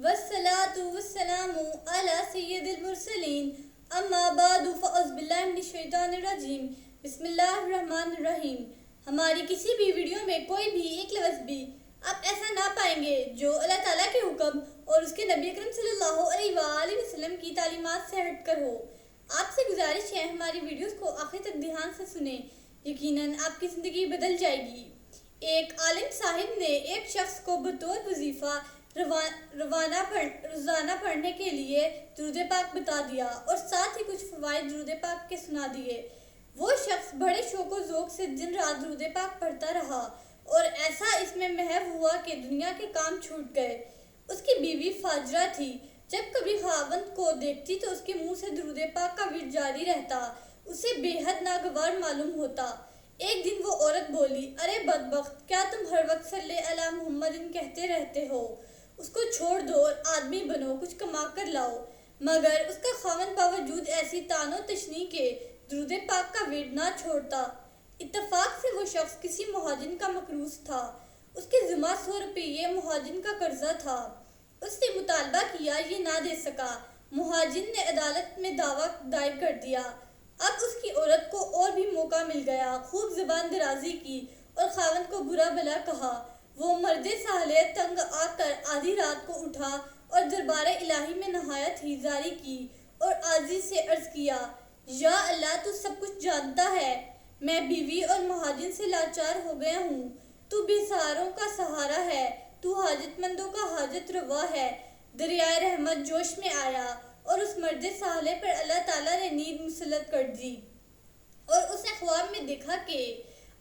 वस्सलातु वस्सलामु अला सय्यदिल मुरसलीन अम्मा बादु फ़अऊज़ु बिल्लाहि मिनश शैतानिर रजीम बिस्मिल्लाहिर रहमानिर रहीम। हमारी किसी भी वीडियो में कोई भी एक लफ्ज़ भी आप ऐसा ना पाएंगे जो अल्लाह ताला के हुक्म और उसके नबी अकरम सल्लल्लाहु अलैहि वसल्लम की तालीमात से हटकर हो। आपसे गुजारिश है हमारी वीडियोस को आखिर तक ध्यान से सुने, यकीनन आपकी ज़िंदगी बदल जाएगी। एक आलिम साहिब ने एक शख्स को बतौर वजीफ़ा रोज़ाना पढ़ने के लिए दुरूद पाक बता दिया और साथ ही कुछ फ़वाइद दुरूद पाक के सुना दिए। वो शख्स बड़े शौक़ व ज़ौक़ से दिन रात दुरूद पाक पढ़ता रहा और ऐसा इसमें महव हुआ कि दुनिया के काम छूट गए। उसकी बीवी फाजरा थी। जब कभी खावंद को देखती तो उसके मुंह से दुरूद पाक का विर्द जारी रहता। उसे बेहद नागवार मालूम होता। एक दिन वो औरत बोली, अरे बदबख्त, क्या तुम हर वक्त सल्ले अला मुहम्मदिन कहते रहते हो? उसको छोड़ दो और आदमी बनो, कुछ कमा कर लाओ। मगर उसका खावंद बावजूद ऐसी तानो तशनी के दुरूद पाक का विर्द ना छोड़ता। इत्तफाक से वो शख्स किसी मुहाजिन का मकरूज था। उसके ज़िम्मा 100 रुपये मुहाजिन का कर्जा था। उसने मुतालबा किया, ये ना दे सका। मुहाजिन ने अदालत में दावा दायर कर दिया। अब उसकी औरत को और भी मौका मिल गया। खूब ज़बान दराजी की और खावंद को बुरा भला कहा। वो मर्दे साले तंग आकर आधी रात को उठा और दरबारे इलाही में नहायत ही जारी की और आजी से अर्ज किया, या अल्लाह, तू सब कुछ जानता है। मैं बीवी और मुहाजिन से लाचार हो गया हूँ। तू बेसहारों का सहारा है, तू हाजतमंदों का हाजत रवा है। दरियाए रहमत जोश में आया और उस मर्दे साले पर अल्लाह ताला ने नींद मुसल्लत कर दी और उसने ख्वाब में देखा कि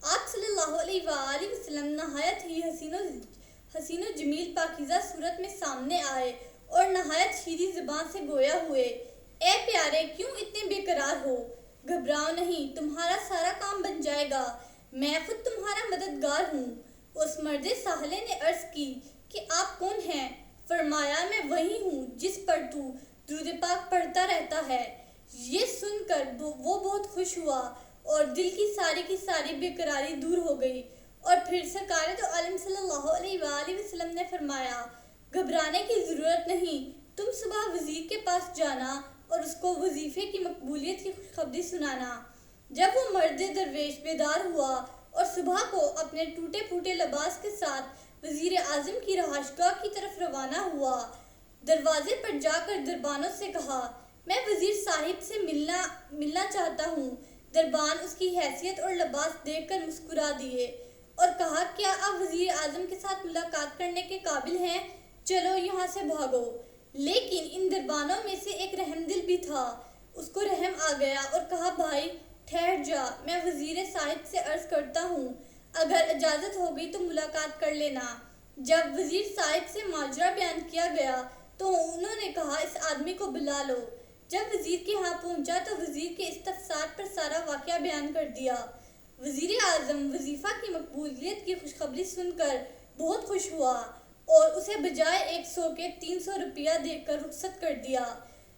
आप सल्लल्लाहु अलैहि वसल्लम नहायत ही हसीनो जमील पाकीज़ा सूरत में सामने आए और नहायत शीरी ज़बान से गोया हुए, ए प्यारे, क्यों इतने बेकरार हो? घबराओ नहीं, तुम्हारा सारा काम बन जाएगा। मैं खुद तुम्हारा मददगार हूँ। उस मर्दे साहले ने अर्ज की कि आप कौन हैं? फरमाया, मैं वही हूँ जिस पर तू दुरूद पाक पढ़ता रहता है। ये सुनकर वो बहुत खुश हुआ और दिल की सारी बेकरारी दूर हो गई। और फिर सरकार तो आलम सल्लल्लाहु अलैहि वसल्लम ने फरमाया, घबराने की ज़रूरत नहीं, तुम सुबह वज़ीर के पास जाना और उसको वजीफ़े की मकबूलियत की खुशखबरी सुनाना। जब वो मर्द दरवेश बेदार हुआ और सुबह को अपने टूटे फूटे लिबास के साथ वज़ीर आज़म की रहाशगाह की तरफ रवाना हुआ, दरवाजे पर जाकर दरबानों से कहा, मैं वज़ीर साहिब से मिलना चाहता हूँ। दरबान उसकी हैसियत और लिबास देखकर मुस्कुरा दिए और कहा, क्या आप वज़ीर आज़म के साथ मुलाकात करने के काबिल हैं? चलो यहाँ से भागो। लेकिन इन दरबानों में से एक रहमदिल भी था। उसको रहम आ गया और कहा, भाई ठहर जा, मैं वज़ीर साहिब से अर्ज़ करता हूँ, अगर इजाज़त हो गई तो मुलाकात कर लेना। जब वज़ीर साहिब से माजरा बयान किया गया तो उन्होंने कहा, इस आदमी को बुला लो। जब वज़ीर के यहाँ पहुँचा तो वज़ीर के इस्तफसार पर सारा वाक़या बयान कर दिया। वज़ीर आज़म वजीफ़ा की मकबूलियत की खुशखबरी सुनकर बहुत खुश हुआ और उसे बजाय 100 के 300 रुपया देकर रुखसत कर दिया।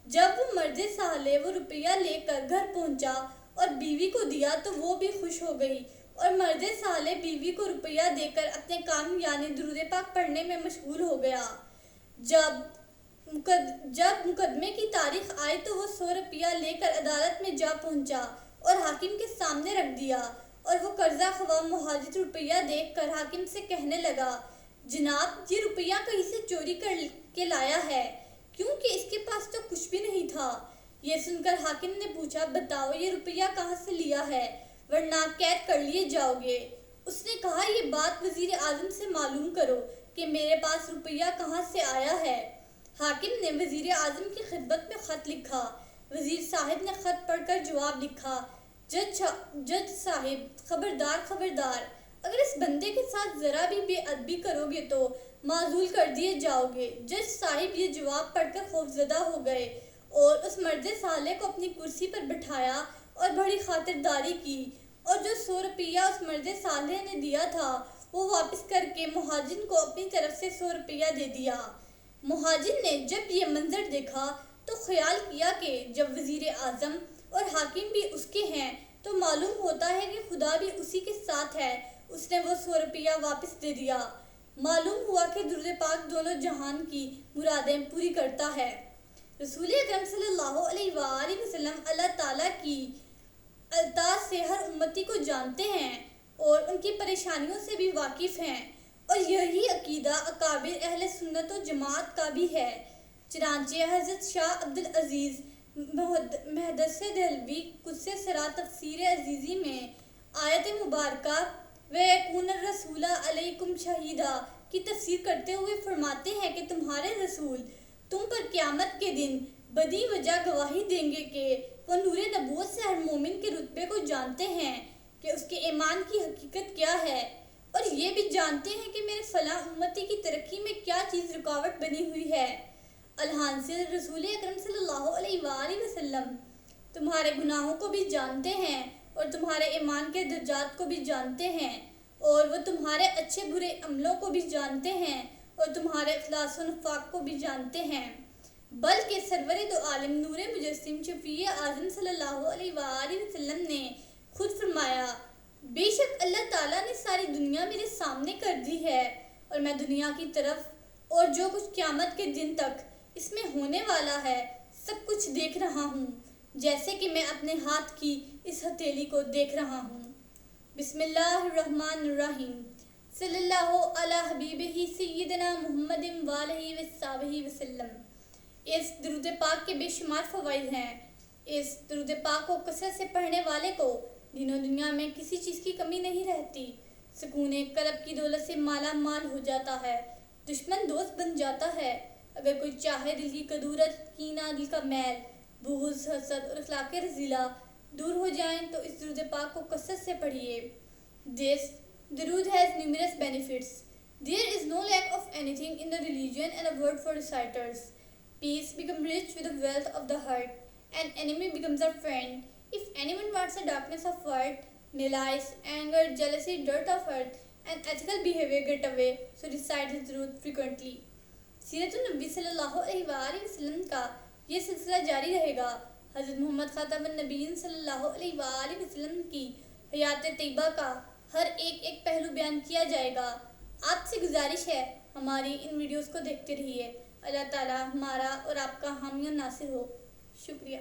जब वो मर्दे साले वो रुपया लेकर घर पहुँचा और बीवी को दिया तो वो भी खुश हो गई और मर्दे साले बीवी को रुपया देकर अपने काम यानी दुरूद पाक पढ़ने में मशगूल हो गया। जब मुकदमे की तारीख आई तो वो 100 रुपया लेकर अदालत में जा पहुंचा और हाकिम के सामने रख दिया और वो कर्जा ख्वाह मुहाजिर रुपया देखकर हाकिम से कहने लगा, जनाब, ये रुपया कहीं से चोरी कर के लाया है, क्योंकि इसके पास तो कुछ भी नहीं था। ये सुनकर हाकिम ने पूछा, बताओ ये रुपया कहाँ से लिया है, वरना कैद कर लिए जाओगे। उसने कहा, ये बात वज़ीर आज़म से मालूम करो कि मेरे पास रुपया कहाँ से आया है। हाकिम ने वज़ीर आज़म की खिदमत में ख़त लिखा। वज़ीर साहिब ने ख़त पढ़कर जवाब लिखा, जज साहिब, खबरदार खबरदार, अगर इस बंदे के साथ ज़रा भी बेअदबी करोगे तो माजूल कर दिए जाओगे। जज साहिब ये जवाब पढ़कर खौफज़दा हो गए और उस मर्दे साले को अपनी कुर्सी पर बिठाया और बड़ी खातिरदारी की और जो 100 रुपया उस मर्दे साले ने दिया था वो वापस करके मुहाजिन को अपनी तरफ से 100 रुपया दे दिया। मुहाजिन ने जब ये मंजर देखा तो ख्याल किया कि जब वज़ीर आज़म और हाकिम भी उसके हैं तो मालूम होता है कि खुदा भी उसी के साथ है। उसने वो 100 रुपया वापस दे दिया। معلوم ہوا کہ درود پاک دونوں جہان کی مرادیں پوری کرتا ہے۔ رسول اکرم صلی اللہ علیہ وآلہ وسلم اللہ تعالیٰ کی الطاف سے ہر امتی کو جانتے ہیں اور ان کی پریشانیوں سے بھی واقف ہیں، اور یہی عقیدہ اکابر اہل سنت و جماعت کا بھی ہے۔ چنانچہ حضرت شاہ عبدالعزیز محدث دہلوی قدس سرا تفسیر عزیزی میں آیت مبارکہ وَيَكُونَ الرَّسُولُ عَلَيْكُمْ شَهِيدًا کی تفسیر کرتے ہوئے فرماتے ہیں کہ تمہارے رسول تم پر قیامت کے دن بدی وجہ گواہی دیں گے کہ وہ نور نبوت سے ہر مومن کے رتبے کو جانتے ہیں کہ اس کے ایمان کی حقیقت کیا ہے، اور یہ بھی جانتے ہیں کہ میرے فلاں امتی کی ترقی میں کیا چیز رکاوٹ بنی ہوئی ہے۔ الحاصل رسول اکرم صلی اللہ علیہ وآلہ وسلم تمہارے گناہوں کو بھی جانتے ہیں اور تمہارے ایمان کے درجات کو بھی جانتے ہیں، اور وہ تمہارے اچھے برے عملوں کو بھی جانتے ہیں اور تمہارے اخلاص و نفاق کو بھی جانتے ہیں۔ بلکہ سرور دو عالم نور مجسم شفیع اعظم صلی اللہ علیہ وآلہ وسلم نے خود فرمایا، بے شک اللہ تعالیٰ نے ساری دنیا میرے سامنے کر دی ہے، اور میں دنیا کی طرف اور جو کچھ قیامت کے دن تک اس میں ہونے والا ہے سب کچھ دیکھ رہا ہوں، جیسے کہ میں اپنے ہاتھ کی اس ہتھیلی کو دیکھ رہا ہوں۔ بسم اللہ الرحمن الرحیم۔ صلی اللہ علی حبیبہ سیدنا محمد وآلہ وصحبہ وسلم۔ اس درود پاک کے بے شمار فوائد ہیں۔ اس درود پاک کو کثرت سے پڑھنے والے کو دین و دنیا میں کسی چیز کی کمی نہیں رہتی، سکون قلب کی دولت سے مالا مال ہو جاتا ہے، دشمن دوست بن جاتا ہے۔ اگر کوئی چاہے دل کی کدورت، کینہ، دل کا میل، بغض، حسد اور اخلاق رذیلہ دور ہو جائیں تو اس درود پاک کو کثرت سے پڑھیے۔ This درود has numerous benefits. There is no lack of anything in the religion and a word for reciters. Peace becomes rich with the wealth of the heart, and enemy becomes a friend. If anyone wants the darkness of heart, malice, anger, jealousy, dirt of earth, and ethical behavior get away, so recite his درود frequently. سیرت النبی صلی اللہ علیہ وآلہ وسلم کا یہ سلسلہ جاری رہے گا۔ حضرت محمد خاتم النبیین صلی اللہ علیہ وآلہ وسلم کی حیات طیبہ کا ہر ایک پہلو بیان کیا جائے گا۔ آپ سے گزارش ہے ہماری ان ویڈیوز کو دیکھتے رہیے۔ اللہ تعالی ہمارا اور آپ کا حامی و ناصر ہو۔ شکریہ۔